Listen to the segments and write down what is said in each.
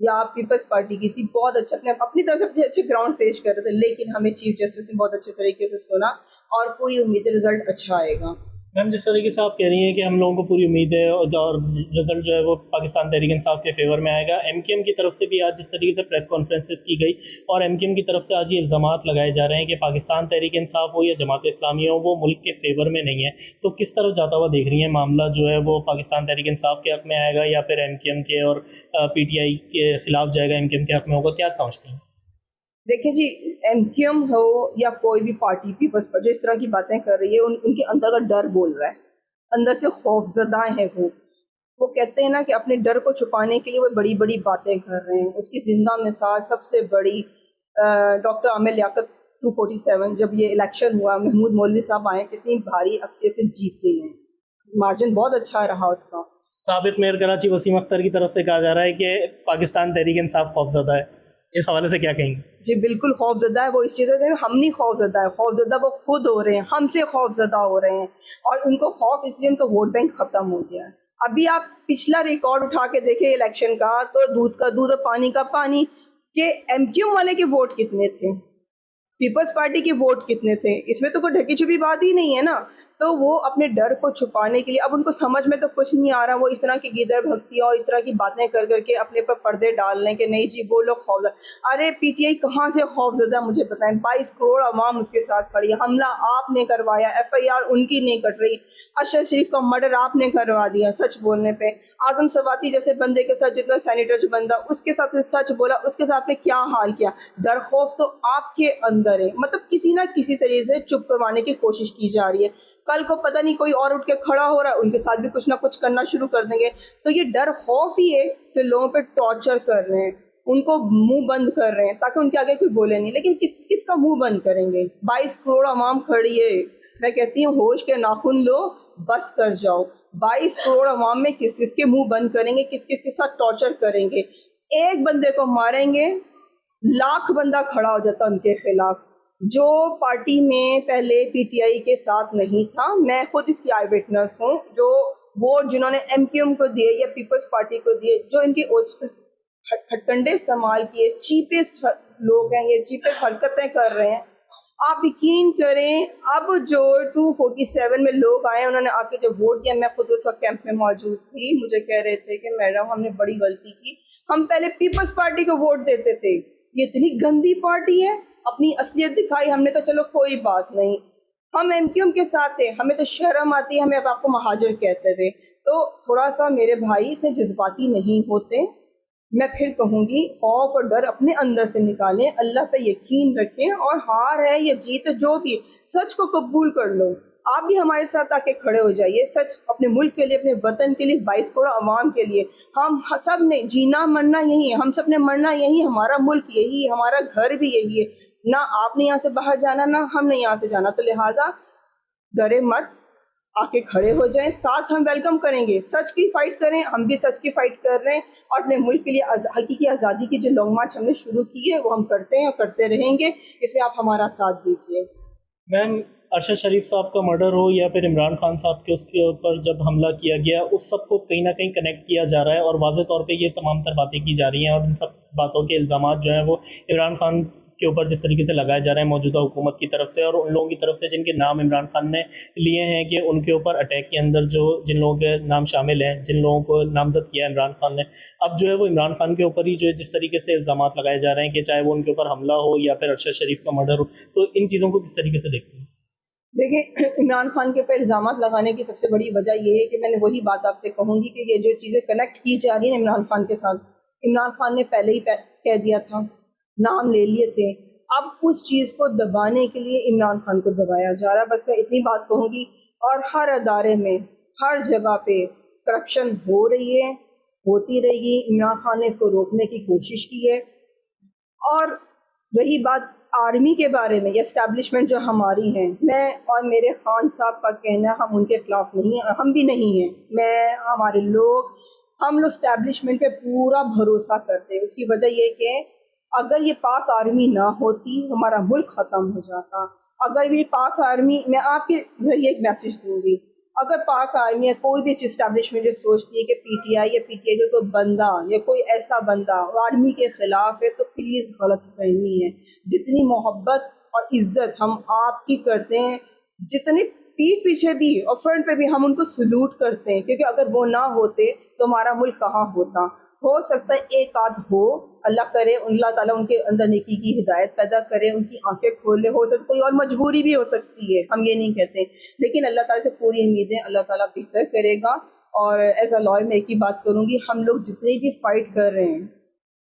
یا Peoples party کی تھی، بہت اچھا اپنی طرف سے اپنے اچھے گراؤنڈ پیش کر رہے تھے، لیکن ہمیں چیف جسٹس نے بہت اچھے طریقے سے سنا اور پوری امید ہے رزلٹ اچھا آئے گا۔ میم جس طریقے سے آپ کہہ رہی ہیں کہ ہم لوگوں کو پوری امید ہے اور رزلٹ جو ہے وہ پاکستان تحریک انصاف کے فیور میں آئے گا، ایم کیو ایم کی طرف سے بھی آج جس طریقے سے پریس کانفرنسز کی گئی اور ایم کیو ایم کی طرف سے آج یہ الزامات لگائے جا رہے ہیں کہ پاکستان تحریک انصاف ہو یا جماعت اسلامی ہو وہ ملک کے فیور میں نہیں ہے، تو کس طرف جاتا ہوا دیکھ رہی ہیں معاملہ جو ہے وہ پاکستان تحریک انصاف کے حق میں آئے گا یا پھر ایم کیو ایم کے اور پی ٹی آئی کے خلاف جائے گا، ایم کیو ایم کے حق میں ہوگا، کیا سمجھتے ہیں؟ دیکھیں جی، ایم کیو ایم ہو یا کوئی بھی پارٹی پیپلز پر جو اس طرح کی باتیں کر رہی ہے ان کے اندر کا ڈر بول رہا ہے، اندر سے خوف زدہ ہیں وہ کہتے ہیں نا کہ اپنے ڈر کو چھپانے کے لیے وہ بڑی بڑی باتیں کر رہے ہیں۔ اس کی زندہ مثال سب سے بڑی ڈاکٹر عامر لیاقت 247 جب یہ الیکشن ہوا، محمود مولوی صاحب آئے، کتنی بھاری اکثریت سے جیت گئی ہیں، مارجن بہت اچھا رہا اس کا۔ سابق میئر کراچی وسیم اختر کی طرف سے کہا جا رہا ہے کہ پاکستان تحریک انصاف خوفزدہ ہے، اس حوالے سے کیا کہیں گے؟ جی بالکل خوف زدہ ہے وہ، اس چیز سے ہم نہیں خوف زدہ ہے، خوف زدہ وہ خود ہو رہے ہیں، ہم سے خوف زدہ ہو رہے ہیں، اور ان کو خوف اس لیے ان کا ووٹ بینک ختم ہو گیا ہے۔ ابھی آپ پچھلا ریکارڈ اٹھا کے دیکھیں الیکشن کا، تو دودھ کا دودھ اور پانی کا پانی، کہ ایم کیو والے کے ووٹ کتنے تھے، پیپلز پارٹی کے ووٹ کتنے تھے، اس میں تو کوئی ڈھکی چھپی بات ہی نہیں ہے نا۔ تو وہ اپنے ڈر کو چھپانے کے لیے، اب ان کو سمجھ میں تو کچھ نہیں آ رہا، وہ اس طرح کی گیدڑ بھگتی اور اس طرح کی باتیں کر کر کے اپنے پر پردے ڈال لیں کہ نہیں جی وہ لوگ خوف زدہ۔ ارے پی ٹی آئی کہاں سے خوف زدہ مجھے بتائیں، 22 کروڑ عوام اس کے ساتھ کھڑی ہے، حملہ آپ نے کروایا، ایف آئی آر ان کی نہیں کٹ رہی، اشرف شریف کا مرڈر آپ نے کروا دیا سچ بولنے پہ، اعظم سواتی جیسے بندے کے ساتھ، جتنا سینیٹر جو بندہ اس کے ساتھ سچ بولا، اس کے ساتھ نے کیا حال کیا، ڈر خوف تو آپ کے اندر ہے، مطلب کسی نہ کسی طریقے سے چپ کروانے کی کوشش کی جا رہی ہے۔ کل کو پتہ نہیں کوئی اور اٹھ کے کھڑا ہو رہا ہے، ان کے ساتھ بھی کچھ نہ کچھ کرنا شروع کر دیں گے۔ تو یہ ڈر خوف ہی ہے کہ لوگوں پہ ٹارچر کر رہے ہیں، ان کو منہ بند کر رہے ہیں تاکہ ان کے آگے کوئی بولے نہیں، لیکن کس کا منہ بند کریں گے؟ 22 کروڑ عوام کھڑی ہے، میں کہتی ہوں ہوش کے ناخن لو، بس کر جاؤ۔ 22 کروڑ عوام میں کس کے منہ بند کریں گے، کس کے ساتھ ٹارچر کریں گے؟ ایک بندے کو ماریں گے، لاکھ بندہ کھڑا ہو جاتا ان کے خلاف۔ جو پارٹی میں پہلے پی ٹی آئی کے ساتھ نہیں تھا، میں خود اس کی آئی وٹنس ہوں، جو ووٹ جنہوں نے ایم کیو ایم کو دیے یا پیپلز پارٹی کو دیے، جو ان کی ہتھکنڈے استعمال کیے، چیپسٹ لوگ ہیں یہ، چیپسٹ حرکتیں کر رہے ہیں۔ آپ یقین کریں، اب جو 247 میں لوگ آئے، انہوں نے آ کے جو ووٹ دیا، میں خود اس وقت کیمپ میں موجود تھی، مجھے کہہ رہے تھے کہ میڈم ہم نے بڑی غلطی کی، ہم پہلے پیپلز پارٹی کو ووٹ دیتے تھے، یہ اتنی گندی پارٹی ہے، اپنی اصلیت دکھائی، ہم نے کہا چلو کوئی بات نہیں، ہم ایم کیو ایم کے ساتھ تھے، ہمیں تو شرم آتی ہے، ہمیں اب آپ کو مہاجر کہتے تھے۔ تو تھوڑا سا میرے بھائی اتنے جذباتی نہیں ہوتے، میں پھر کہوں گی خوف اور ڈر اپنے اندر سے نکالیں، اللہ پہ یقین رکھیں، اور ہار ہے یا جیت جو بھی، سچ کو قبول کر لو۔ آپ بھی ہمارے ساتھ آ کے کھڑے ہو جائیے، سچ اپنے ملک کے لیے، اپنے وطن کے لیے، 22 کروڑ عوام کے لیے، ہم سب نے جینا مرنا یہی ہے، ہم سب نے مرنا یہی، ہمارا ملک یہی ہے، ہمارا گھر بھی یہی ہے، نہ آپ نے یہاں سے باہر جانا، نہ ہم نے یہاں سے جانا، تو لہٰذا ڈرے مت، آ کے کھڑے ہو جائیں، ساتھ ہم ویلکم کریں گے، سچ کی فائٹ کریں، ہم بھی سچ کی فائٹ کر رہے ہیں، اور اپنے ملک کے لیے حقیقی آزادی کی جو لانگ مارچ ہم نے شروع کی ہے وہ ہم کرتے ہیں اور کرتے رہیں گے، اس میں آپ ہمارا ساتھ دیجیے۔ میم ارشد شریف صاحب کا مرڈر ہو یا پھر عمران خان صاحب کے اس کے اوپر جب حملہ کیا گیا، اس سب کو کہیں نہ کہیں کنیکٹ کیا جا رہا ہے اور واضح طور پہ یہ تمام تر باتیں کی جا رہی ہیں، اور ان سب باتوں کے الزامات جو ہیں وہ عمران خان کے اوپر جس طریقے سے لگائے جا رہے ہیں موجودہ حکومت کی طرف سے، اور ان لوگوں کی طرف سے جن کے نام عمران خان نے لیے ہیں کہ ان کے اوپر اٹیک کے اندر جن لوگوں کے نام شامل ہیں، جن لوگوں کو نامزد کیا ہے عمران خان نے، اب جو ہے وہ عمران خان کے اوپر ہی جو ہے جس طریقے سے الزامات لگائے جا رہے ہیں کہ چاہے وہ ان کے اوپر حملہ ہو یا پھر ارشد شریف کا مرڈر ہو، تو ان چیزوں کو کس طریقے سے دیکھتے ہیں؟ دیکھیں، عمران خان کے اوپر الزامات لگانے کی سب سے بڑی وجہ یہ ہے کہ میں نے وہی بات آپ سے کہوں گی کہ یہ جو چیزیں کنیکٹ کی جا رہی ہیں عمران خان کے ساتھ، عمران خان نے پہلے ہی کہہ دیا تھا، نام لے لیے تھے، اب اس چیز کو دبانے کے لیے عمران خان کو دبایا جا رہا ہے۔ بس میں اتنی بات کہوں گی، اور ہر ادارے میں، ہر جگہ پہ کرپشن ہو رہی ہے، ہوتی رہے گی، عمران خان نے اس کو روکنے کی کوشش کی ہے۔ اور رہی بات آرمی کے بارے میں یا اسٹیبلشمنٹ جو ہماری ہیں، میں اور میرے خان صاحب کا کہنا ہم ان کے خلاف نہیں ہیں، اور ہم بھی نہیں ہیں، ہم لوگ اسٹیبلشمنٹ پہ پورا بھروسہ کرتے ہیں۔ اس کی وجہ یہ کہ اگر یہ پاک آرمی نہ ہوتی ہمارا ملک ختم ہو جاتا۔ اگر یہ پاک آرمی، میں آپ کے ذریعے ایک میسیج دوں گی، اگر پاک آرمی یا کوئی بھی اسٹیبلشمنٹ جو سوچتی ہے کہ پی ٹی آئی یا پی ٹی آئی کا کوئی بندہ یا کوئی ایسا بندہ آرمی کے خلاف ہے تو پلیز غلط فہمی ہے. جتنی محبت اور عزت ہم آپ کی کرتے ہیں, جتنے پیٹھ پیچھے بھی اور فرنٹ پہ بھی ہم ان کو سلوٹ کرتے ہیں, کیونکہ اگر وہ نہ ہوتے تو ہمارا ملک کہاں ہوتا. ہو سکتا ہے ایک آدھ ہو, اللہ کرے اللہ تعالیٰ ان کے اندر نیکی کی ہدایت پیدا کرے, ان کی آنکھیں کھول لے. ہو سکتا کوئی اور مجبوری بھی ہو سکتی ہے, ہم یہ نہیں کہتے, لیکن اللہ تعالیٰ سے پوری امید ہے اللہ تعالیٰ بہتر کرے گا. اور ایز اے لائر میں ایک ہی بات کروں گی, ہم لوگ جتنے بھی فائٹ کر رہے ہیں,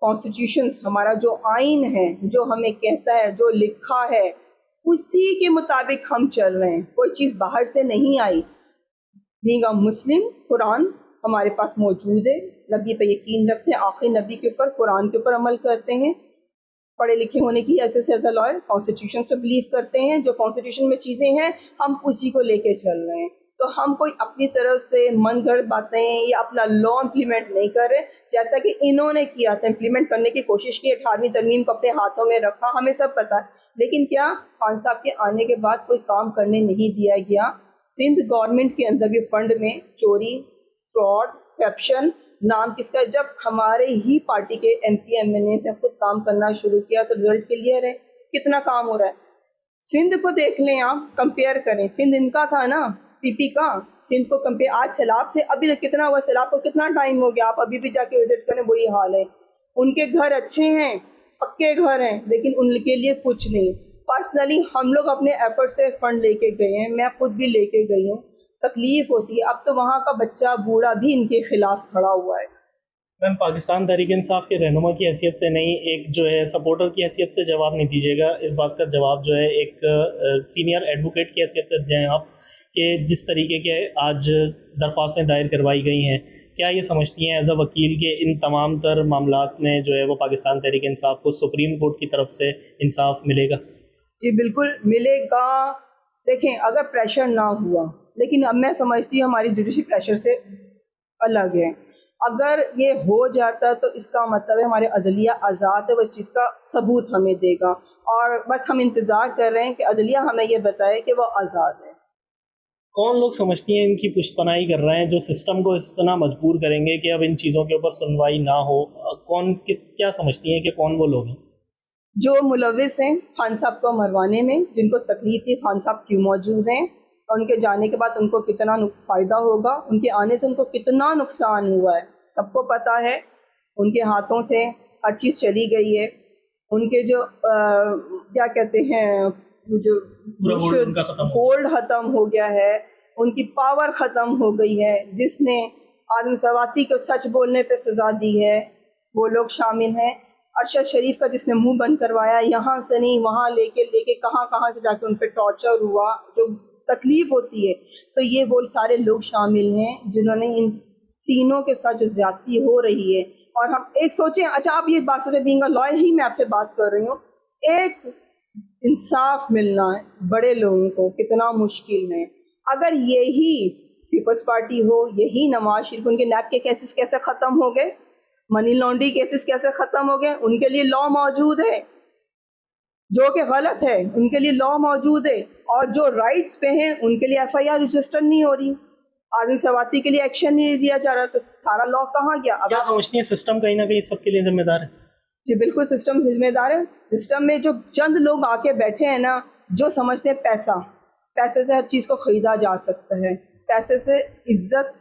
کانسٹیٹیوشنس ہمارا جو آئین ہے, جو ہمیں کہتا ہے, جو لکھا ہے, اسی کے مطابق ہم چل رہے ہیں. کوئی چیز باہر سے نہیں آئی. بینگ اے مسلم, قرآن ہمارے پاس موجود ہے, نبی پہ یقین رکھتے ہیں, آخری نبی کے اوپر, قرآن کے اوپر عمل کرتے ہیں, پڑھے لکھے ہونے کی ایسے ایز اے لائر کانسٹیٹیوشن پہ بلیو کرتے ہیں, جو کانسٹیٹیوشن میں چیزیں ہیں ہم اسی کو لے کے چل رہے ہیں. تو ہم کوئی اپنی طرف سے من گھڑت باتیں یا اپنا لا امپلیمنٹ نہیں کر رہے, جیسا کہ انہوں نے کیا تھا, امپلیمنٹ کرنے کی کوشش کی, 18ویں ترمیم کو اپنے ہاتھوں میں رکھا, ہمیں سب پتہ ہے. لیکن کیا خان صاحب کے آنے کے بعد کوئی کام کرنے نہیں دیا گیا. سندھ گورنمنٹ کے اندر بھی فنڈ میں چوری, فراڈ, کرپشن, نام کس کا, جب ہمارے ہی پارٹی کے ایم پی ایم این اے نے خود کام کرنا شروع کیا تو رزلٹ کلیئر ہے, کتنا کام ہو رہا ہے. سندھ کو دیکھ لیں, آپ کمپیئر کریں, سندھ ان کا تھا نا, پی پی کا, سندھ کو کمپیئر آج سیلاب سے ابھی تک کتنا ہوا, سیلاب کو کتنا ٹائم ہو گیا, آپ ابھی بھی جا کے وزٹ کریں وہی حال ہے. ان کے گھر اچھے ہیں, پکے گھر ہیں, لیکن ان کے لیے کچھ نہیں. پرسنلی ہم لوگ اپنے ایفرٹ سے فنڈ لے کے گئے ہیں, میں خود بھی لے کے گئی ہوں, تکلیف ہوتی ہے. اب تو وہاں کا بچہ بوڑھا بھی ان کے خلاف کھڑا ہوا ہے. میم, پاکستان تحریک انصاف کے رہنما کی حیثیت سے نہیں, ایک جو ہے سپورٹر کی حیثیت سے جواب نہیں دیجیے گا, اس بات کا جواب جو ہے ایک سینئر ایڈوکیٹ کی حیثیت سے دیں آپ, کہ جس طریقے کے آج درخواستیں دائر کروائی گئی ہیں, کیا یہ سمجھتی ہیں ایز اے وکیل کہ ان تمام تر معاملات میں جو ہے وہ پاکستان تحریک انصاف کو سپریم کورٹ کی طرف سے انصاف ملے گا؟ جی بالکل ملے گا. دیکھیں, اگر پریشر نہ ہوا, لیکن اب میں سمجھتی ہوں ہماری جوڈیشری پریشر سے الگ ہے. اگر یہ ہو جاتا تو اس کا مطلب ہے ہمارے عدلیہ آزاد ہے, وہ اس چیز کا ثبوت ہمیں دے گا, اور بس ہم انتظار کر رہے ہیں کہ عدلیہ ہمیں یہ بتائے کہ وہ آزاد ہے. کون لوگ سمجھتی ہیں ان کی پشت پناہی کر رہے ہیں جو سسٹم کو اس طرح مجبور کریں گے کہ اب ان چیزوں کے اوپر سنوائی نہ ہو؟ کیا سمجھتی ہیں کہ کون وہ لوگ ہیں جو ملوث ہیں خان صاحب کو مروانے میں, جن کو تکلیف تھی خان صاحب کیوں موجود ہیں, اور ان کے جانے کے بعد ان کو کتنا فائدہ ہوگا, ان کے آنے سے ان کو کتنا نقصان ہوا ہے, سب کو پتہ ہے. ان کے ہاتھوں سے ہر چیز چلی گئی ہے. ان کے جو کیا کہتے ہیں, جو ہولڈ ختم ہو گیا ہے, ان کی پاور ختم ہو گئی ہے. جس نے آدم سواتی کو سچ بولنے پہ سزا دی ہے وہ لوگ شامل ہیں. ارشد شریف کا جس نے منہ بند کروایا, یہاں سے نہیں وہاں لے کے کہاں سے جا کے ان پہ ٹارچر ہوا, جو تکلیف ہوتی ہے, تو یہ وہ سارے لوگ شامل ہیں جنہوں نے ان تینوں کے ساتھ جو زیادتی ہو رہی ہے. اور ہم ایک سوچیں, اچھا آپ یہ بات سوچیں, بینگ اے لائر ہی میں آپ سے بات کر رہی ہوں, ایک انصاف ملنا ہے بڑے لوگوں کو کتنا مشکل ہے. اگر یہی پیپلز پارٹی ہو, یہی نواز شریف, ان کے نیب کے کیسز کیسے ختم ہو گئے, منی لانڈرنگ کیسز کیسے ختم ہو گئے, ان کے لیے لا موجود ہے, جو کہ غلط ہے ان کے لیے لا موجود ہے, اور جو رائٹس پہ ہیں ان کے لیے ایف آئی آر رجسٹر نہیں ہو رہی, آدمی سواتی کے لیے ایکشن نہیں دیا جا رہا, تو سارا لا کہاں گیا؟ کیا سمجھتی ہیں سسٹم کہیں نہ کہیں سب کے لیے ذمہ دار ہے؟ جی بالکل سسٹم ذمہ دار ہے. سسٹم میں جو چند لوگ آ کے بیٹھے ہیں نا, جو سمجھتے ہیں پیسے سے ہر چیز کو خریدا جا سکتا ہے, پیسے سے عزت,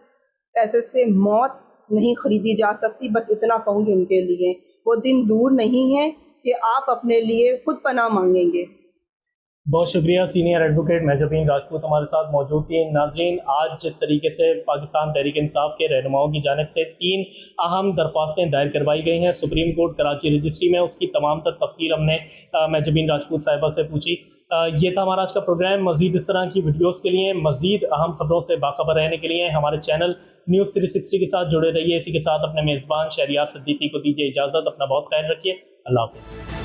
پیسے سے موت نہیں خریدی جا سکتی. بس اتنا کہوں گی ان کے لیے, وہ دن دور نہیں ہے کہ آپ اپنے لیے خود پناہ مانگیں گے. بہت شکریہ سینئر ایڈوکیٹ مہجبین راجپوت ہمارے ساتھ موجود تھی. ناظرین, آج جس طریقے سے پاکستان تحریک انصاف کے رہنماؤں کی جانب سے 3 اہم درخواستیں دائر کروائی گئی ہیں سپریم کورٹ کراچی رجسٹری میں, اس کی تمام تر تفصیل ہم نے مہجبین راجپوت صاحبہ سے پوچھی. یہ تھا ہمارا آج کا پروگرام. مزید اس طرح کی ویڈیوز کے لیے, مزید اہم خبروں سے باخبر رہنے کے لیے ہمارے چینل نیوز 360 کے ساتھ جڑے رہیے. اسی کے ساتھ اپنے میزبان شہریار صدیقی کو دیجیے اجازت. اپنا بہت خیال رکھیے. اللہ حافظ.